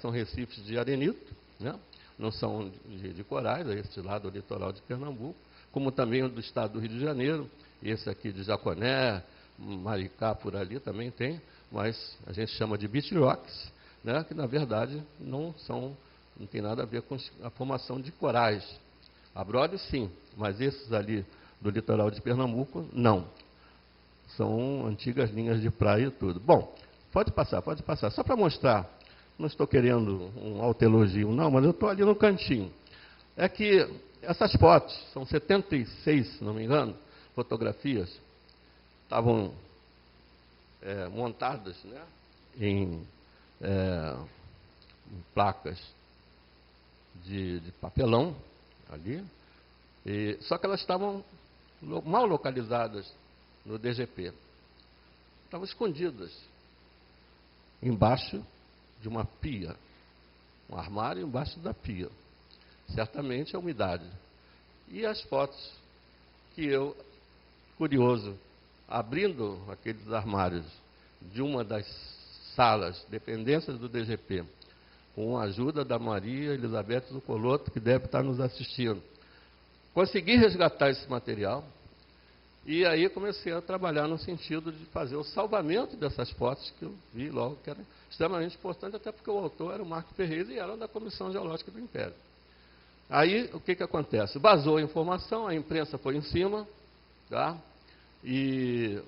são recifes de arenito, né? Não são de corais, é esse lá do litoral de Pernambuco, como também o do estado do Rio de Janeiro, esse aqui de Jaconé, Maricá, por ali também tem, mas a gente chama de beach rocks, né? Que na verdade não tem nada a ver com a formação de corais. Abrolhos sim, mas esses ali do litoral de Pernambuco, não. São antigas linhas de praia e tudo. Bom, pode passar. Só para mostrar, não estou querendo um autoelogio, não, mas eu estou ali no cantinho. É que essas fotos, são 76, se não me engano, fotografias, estavam montadas, né, em placas de papelão, ali, só que elas estavam mal localizadas no DGP. Estavam escondidas embaixo de uma pia, um armário embaixo da pia. Certamente a umidade. E as fotos que eu, curioso, abrindo aqueles armários de uma das salas, dependências do DGP, com a ajuda da Maria Elizabeth Zucoloto, que deve estar nos assistindo, consegui resgatar esse material. E aí comecei a trabalhar no sentido de fazer o salvamento dessas fotos, que eu vi logo que era extremamente importante, até porque o autor era o Marco Ferreira e era da Comissão Geológica do Império. Aí, o que acontece? Vazou a informação, a imprensa foi em cima, tá? E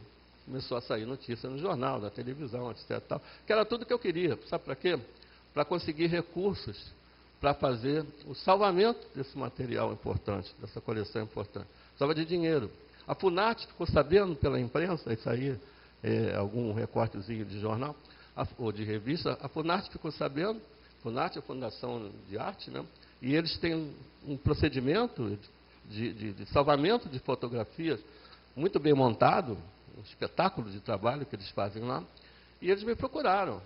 começou a sair notícia no jornal, na televisão, etc. Tal, que era tudo que eu queria. Sabe para quê? Para conseguir recursos para fazer o salvamento desse material importante, dessa coleção importante. Precisava de dinheiro. A Funarte ficou sabendo pela imprensa, isso aí algum recortezinho de jornal ou de revista, a Funarte ficou sabendo, Funarte é a Fundação de Arte, né? E eles têm um procedimento de salvamento de fotografias muito bem montado, um espetáculo de trabalho que eles fazem lá, e eles me procuraram,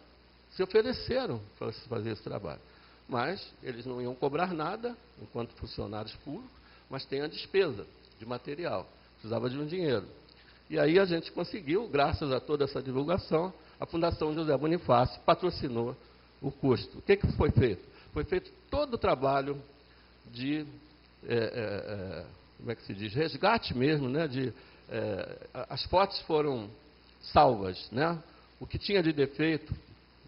se ofereceram para fazer esse trabalho. Mas eles não iam cobrar nada, enquanto funcionários públicos, mas tem a despesa de material. Precisava de um dinheiro. E aí a gente conseguiu, graças a toda essa divulgação, a Fundação José Bonifácio patrocinou o custo. O que foi feito? Foi feito todo o trabalho de, como é que se diz, resgate mesmo, né? As fotos foram salvas, né? O que tinha de defeito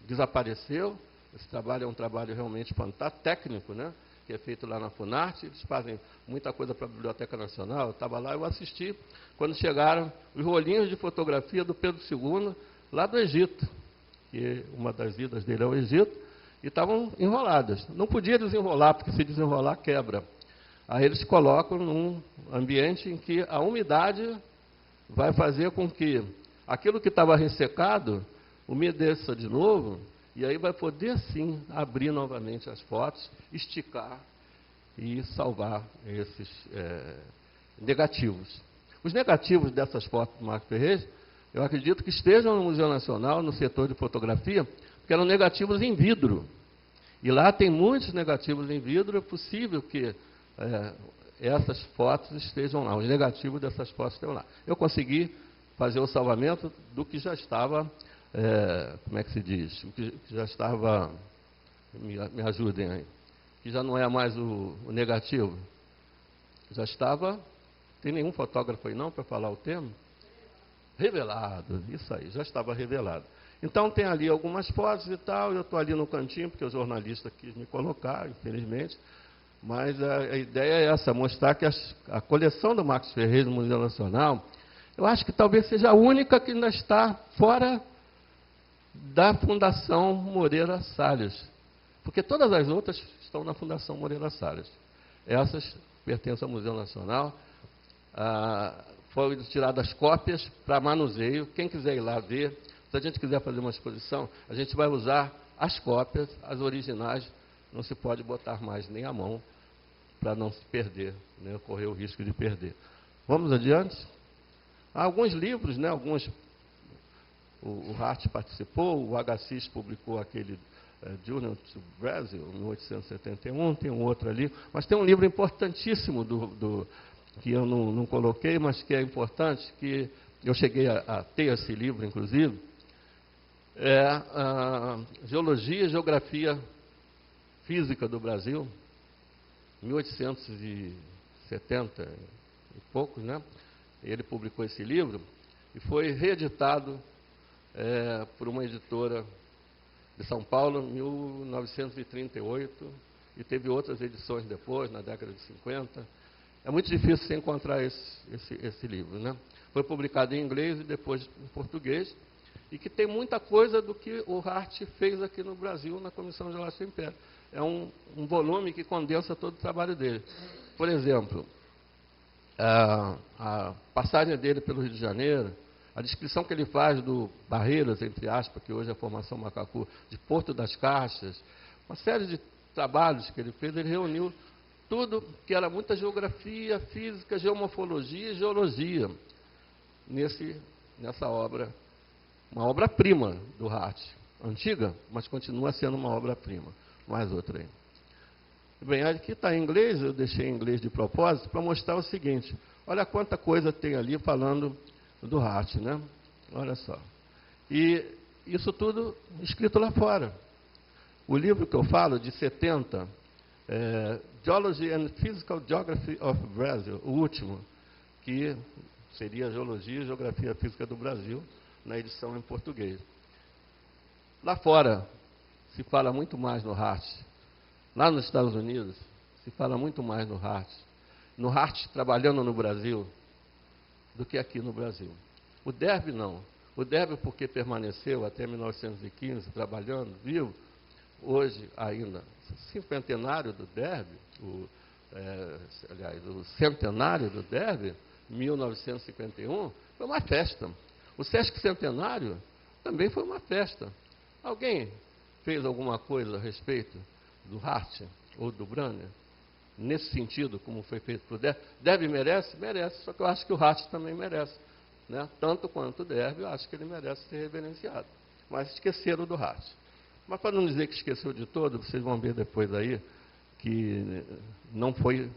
desapareceu. Esse trabalho é um trabalho realmente fantástico, técnico, né? Que é feito lá na Funarte, eles fazem muita coisa para a Biblioteca Nacional. Eu estava lá, eu assisti, quando chegaram os rolinhos de fotografia do Pedro II, lá do Egito, que uma das idas dele é o Egito, e estavam enroladas. Não podia desenrolar, porque se desenrolar, quebra. Aí eles colocam num ambiente em que a umidade vai fazer com que aquilo que estava ressecado umedeça de novo, e aí vai poder, sim, abrir novamente as fotos, esticar e salvar esses negativos. Os negativos dessas fotos do Marco Ferreira, eu acredito que estejam no Museu Nacional, no setor de fotografia, porque eram negativos em vidro. E lá tem muitos negativos em vidro, é possível que essas fotos estejam lá, os negativos dessas fotos estão lá. Eu consegui fazer o salvamento do que já estava... como é que se diz? O que já estava, me ajudem aí, que já não é mais o negativo, já estava, tem nenhum fotógrafo aí não para falar o termo? Revelado, isso aí, já estava revelado. Então tem ali algumas fotos e tal, eu estou ali no cantinho, porque o jornalista quis me colocar, infelizmente, mas a ideia é essa, mostrar que a coleção do Marcos Ferreira no Museu Nacional, eu acho que talvez seja a única que ainda está fora da Fundação Moreira Salles, porque todas as outras estão na Fundação Moreira Salles. Essas pertencem ao Museu Nacional. Foram tiradas cópias para manuseio. Quem quiser ir lá ver, se a gente quiser fazer uma exposição, a gente vai usar as cópias, as originais, não se pode botar mais nem a mão para não se perder, né, correr o risco de perder. Vamos adiante? Há alguns livros, né, alguns... O Hart participou, o HCIS publicou aquele Journal to Brazil, em 1871, tem um outro ali, mas tem um livro importantíssimo que eu não coloquei, mas que é importante, que eu cheguei a ter esse livro, inclusive, é a Geologia e Geografia Física do Brasil, 1870 e poucos, né? Ele publicou esse livro e foi reeditado por uma editora de São Paulo em 1938 e teve outras edições depois, na década de 50. É muito difícil você encontrar esse livro, né? Foi publicado em inglês e depois em português, e que tem muita coisa do que o Hart fez aqui no Brasil na Comissão Geológica do Império. É um volume que condensa todo o trabalho dele. Por exemplo, a passagem dele pelo Rio de Janeiro, a descrição que ele faz do Barreiras, entre aspas, que hoje é a Formação Macacu, de Porto das Caixas, uma série de trabalhos que ele fez, ele reuniu tudo que era muita geografia, física, geomorfologia e geologia nessa obra, uma obra-prima do Hart, antiga, mas continua sendo uma obra-prima. Mais outra aí. Bem, aqui está em inglês, eu deixei em inglês de propósito, para mostrar o seguinte, olha quanta coisa tem ali falando do Hart, né? Olha só. E isso tudo escrito lá fora. O livro que eu falo, de 70, Geology and Physical Geography of Brazil, o último, que seria Geologia e Geografia Física do Brasil, na edição em português. Lá fora, se fala muito mais no Hart. Lá nos Estados Unidos, se fala muito mais no Hart. No Hart trabalhando no Brasil, do que aqui no Brasil. O Derby não. O Derby, porque permaneceu até 1915 trabalhando, vivo, hoje ainda, cinquentenário do Derby, aliás, o centenário do Derby, 1951, foi uma festa. O Sesc Centenário também foi uma festa. Alguém fez alguma coisa a respeito do Hart ou do Brunner? Nesse sentido, como foi feito para o Derby? Derby merece? Merece, só que eu acho que o Hart também merece. Né? Tanto quanto o Derby, eu acho que ele merece ser reverenciado. Mas esqueceram do Hart. Mas para não dizer que esqueceu de todo, vocês vão ver depois aí que não foi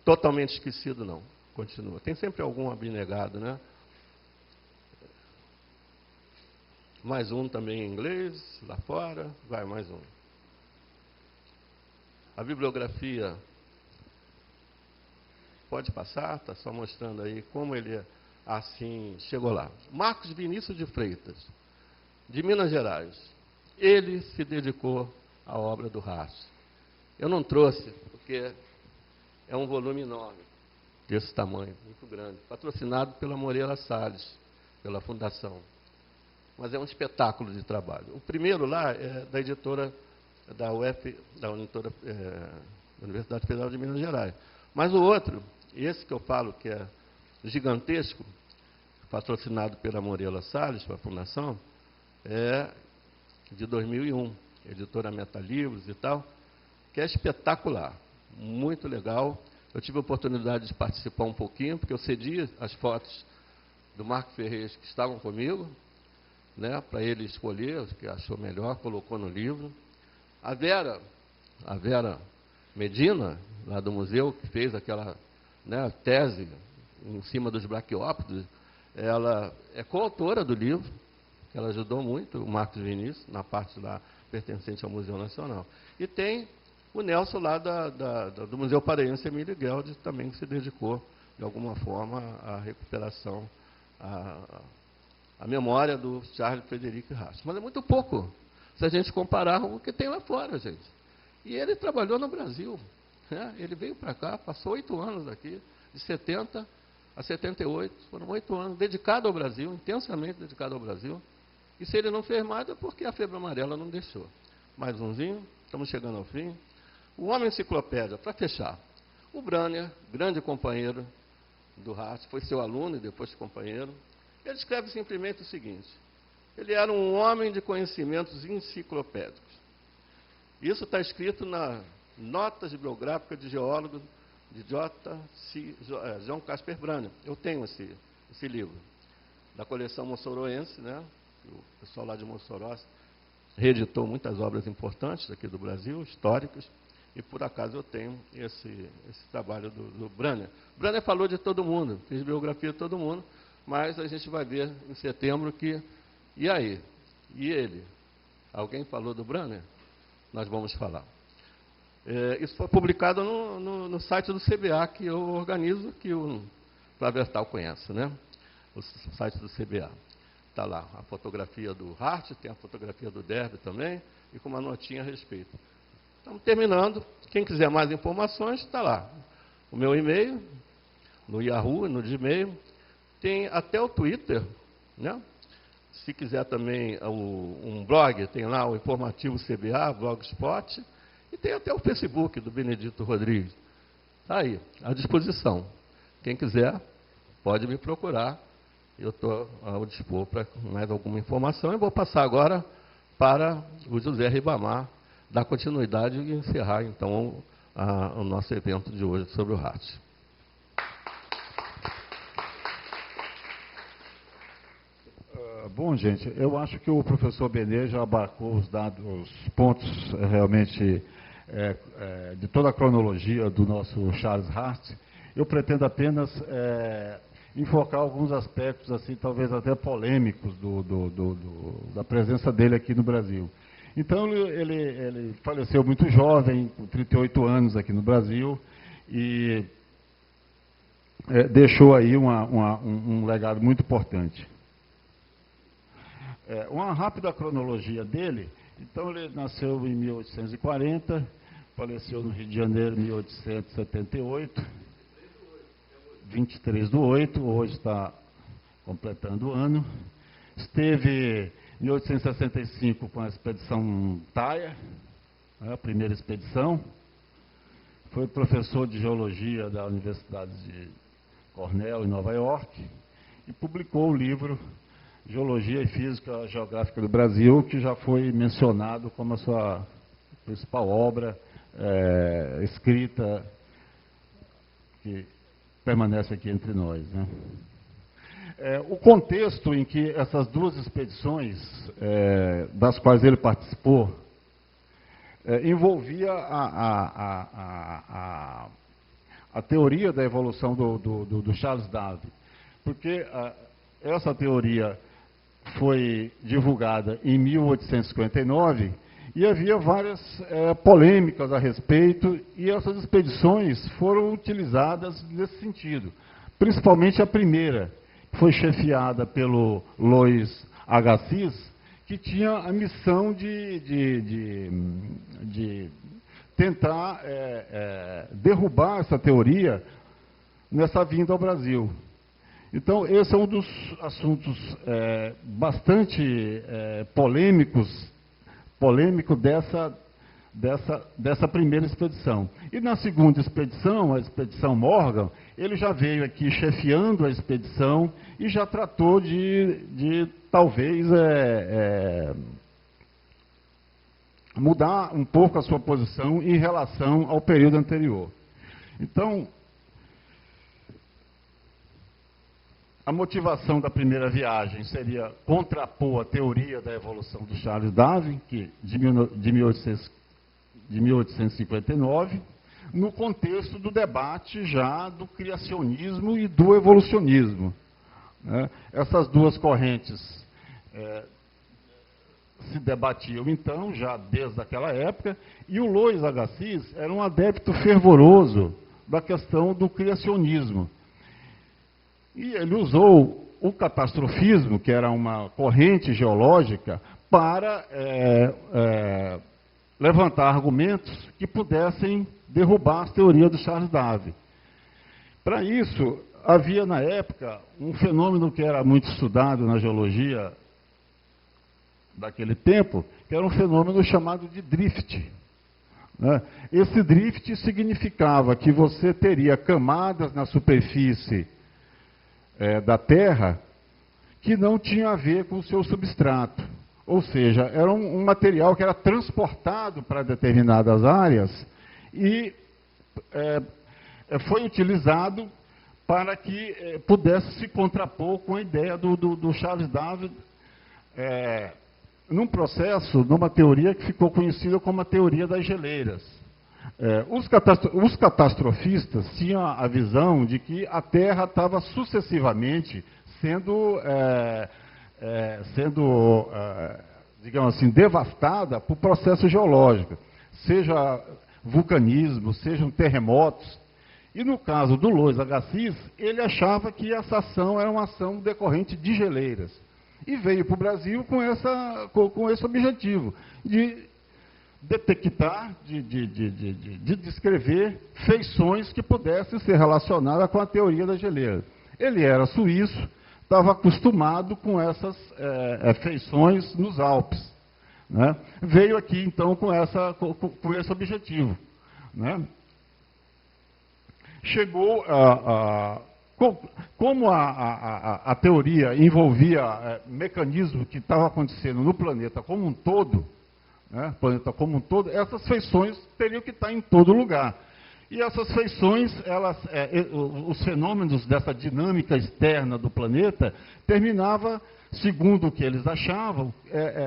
totalmente esquecido, não. Continua. Tem sempre algum abnegado, né? Mais um também em inglês, lá fora, vai mais um. A bibliografia, pode passar, está só mostrando aí como ele assim chegou lá. Marcos Vinícius de Freitas, de Minas Gerais. Ele se dedicou à obra do Hart. Eu não trouxe, porque é um volume enorme, desse tamanho, muito grande, patrocinado pela Moreira Salles, pela Fundação. Mas é um espetáculo de trabalho. O primeiro lá é da editora da Universidade Federal de Minas Gerais. Mas o outro, esse que eu falo que é gigantesco, patrocinado pela Moreira Salles, pela Fundação, é de 2001, editora Metalivros e tal, que é espetacular, muito legal. Eu tive a oportunidade de participar um pouquinho, porque eu cedi as fotos do Marco Ferreira que estavam comigo, né, para ele escolher o que achou melhor, colocou no livro. A Vera Medina, lá do museu, que fez aquela, né, tese em cima dos braquiópodes, ela é coautora do livro, ela ajudou muito o Marcos Vinícius, na parte lá pertencente ao Museu Nacional. E tem o Nelson lá do Museu Paraense, Emílio Gueldi, também que se dedicou, de alguma forma, à recuperação, à memória do Charles Frederic Hart. Mas é muito pouco, se a gente comparar com o que tem lá fora, gente. E ele trabalhou no Brasil. Né? Ele veio para cá, passou 8 anos aqui, de 70 a 78, foram 8 anos, dedicado ao Brasil, intensamente dedicado ao Brasil. E se ele não fez mais, é porque a febre amarela não deixou. Mais umzinho, estamos chegando ao fim. O Homem Enciclopédia, para fechar. O Brunner, grande companheiro do Hart, foi seu aluno e depois companheiro. Ele escreve simplesmente o seguinte: ele era um homem de conhecimentos enciclopédicos. Isso está escrito na Notas Bibliográficas de Geólogo de João Casper Brunner. Eu tenho esse livro, da coleção mossoroense, né? O pessoal lá de Mossoró reeditou muitas obras importantes aqui do Brasil, históricas, e por acaso eu tenho esse trabalho do Brunner. Brunner falou de todo mundo, fez biografia de todo mundo, mas a gente vai ver em setembro que... E aí? E ele? Alguém falou do Brunner? Nós vamos falar. Isso foi publicado no site do CBA, que eu organizo, que o Flávio Hertal conhece, né? O site do CBA. Está lá a fotografia do Hart, tem a fotografia do Derby também, e com uma notinha a respeito. Estamos terminando. Quem quiser mais informações, está lá. O meu e-mail, no Yahoo, no Gmail. Tem até o Twitter, né? Se quiser também um blog, tem lá o Informativo CBA, Blogspot, e tem até o Facebook do Benedito Rodrigues. Está aí, à disposição. Quem quiser, pode me procurar. Eu estou ao dispor para mais alguma informação. Eu vou passar agora para o José Ribamar dar continuidade e encerrar, então, o nosso evento de hoje sobre o Hart. Bom, gente, eu acho que o professor Benê já abarcou os pontos realmente de toda a cronologia do nosso Charles Hart. Eu pretendo apenas enfocar alguns aspectos, assim, talvez até polêmicos, da presença dele aqui no Brasil. Então, ele faleceu muito jovem, com 38 anos aqui no Brasil, e deixou aí um legado muito importante. Uma rápida cronologia dele. Então, ele nasceu em 1840, faleceu no Rio de Janeiro em 1878, 23/8, hoje está completando o ano. Esteve em 1865 com a expedição Thayer, a primeira expedição. Foi professor de geologia da Universidade de Cornell, em Nova York, e publicou o livro Geologia e Física Geográfica do Brasil, que já foi mencionado como a sua principal obra escrita, que permanece aqui entre nós, né? O contexto em que essas duas expedições, das quais ele participou, envolvia a teoria da evolução do Charles Darwin, porque essa teoria foi divulgada em 1859 e havia várias polêmicas a respeito, e essas expedições foram utilizadas nesse sentido. Principalmente a primeira, que foi chefiada pelo Louis Agassiz, que tinha a missão de tentar derrubar essa teoria nessa vinda ao Brasil. Então, esse é um dos assuntos bastante polêmico dessa primeira expedição. E na segunda expedição, a expedição Morgan, ele já veio aqui chefiando a expedição e já tratou de talvez mudar um pouco a sua posição em relação ao período anterior. Então, a motivação da primeira viagem seria contrapor a teoria da evolução do Charles Darwin, que de 1859, no contexto do debate já do criacionismo e do evolucionismo. Essas duas correntes se debatiam, então, já desde aquela época, e o Louis Agassiz era um adepto fervoroso da questão do criacionismo. E ele usou o catastrofismo, que era uma corrente geológica, para levantar argumentos que pudessem derrubar as teorias do Charles Darwin. Para isso, havia na época um fenômeno que era muito estudado na geologia daquele tempo, que era um fenômeno chamado de drift. Esse drift significava que você teria camadas na superfície da Terra que não tinha a ver com o seu substrato. Ou seja, era um material que era transportado para determinadas áreas e foi utilizado para que pudesse se contrapor com a ideia do Charles Darwin num processo, numa teoria que ficou conhecida como a teoria das geleiras. Os catastrofistas tinham a visão de que a Terra estava sucessivamente sendo digamos assim, devastada por processo geológico, seja vulcanismo, sejam terremotos. E no caso do Lois Agassiz, ele achava que essa ação era uma ação decorrente de geleiras. E veio para o Brasil com esse objetivo, de detectar, de descrever feições que pudessem ser relacionadas com a teoria da geleira. Ele era suíço, estava acostumado com essas feições nos Alpes, né? Veio aqui, então, com esse objetivo, né? Chegou como a teoria envolvia mecanismos que estavam acontecendo no planeta como um todo, né? Planeta como um todo, essas feições teriam que estar em todo lugar. E essas feições, os fenômenos dessa dinâmica externa do planeta, terminava, segundo o que eles achavam,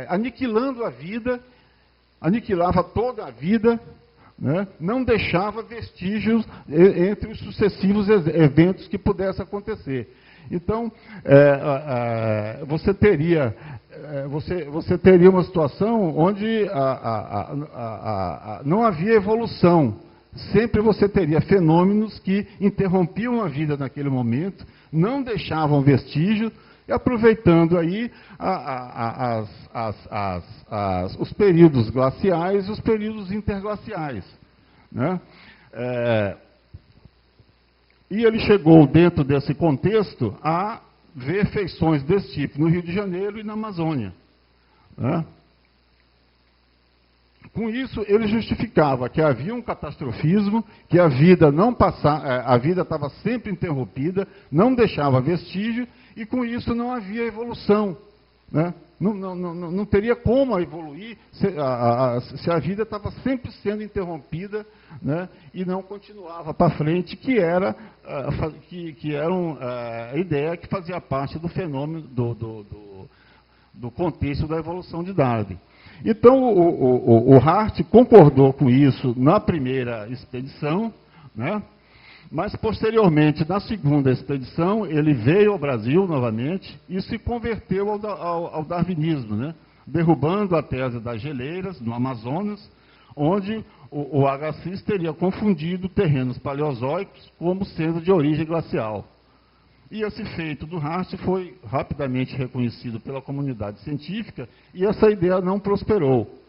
aniquilando a vida, aniquilava toda a vida, né? Não deixava vestígios entre os sucessivos eventos que pudessem acontecer. Então, você teria uma situação onde não havia evolução. Sempre você teria fenômenos que interrompiam a vida naquele momento, não deixavam vestígios, e aproveitando aí os períodos glaciais e os períodos interglaciais, né? E ele chegou, dentro desse contexto, a ver feições desse tipo no Rio de Janeiro e na Amazônia, né? Com isso, ele justificava que havia um catastrofismo, que a vida estava sempre interrompida, não deixava vestígio, e com isso não havia evolução, né? Não teria como evoluir se a vida estava sempre sendo interrompida, né? E não continuava para frente, que era a ideia que fazia parte do fenômeno, do contexto da evolução de Darwin. Então, o Hart concordou com isso na primeira expedição, né? Mas, posteriormente, na segunda expedição, ele veio ao Brasil novamente e se converteu ao darwinismo, né? Derrubando a tese das geleiras no Amazonas, onde o Agassiz teria confundido terrenos paleozoicos como sendo de origem glacial. E esse feito do Hart foi rapidamente reconhecido pela comunidade científica e essa ideia não prosperou.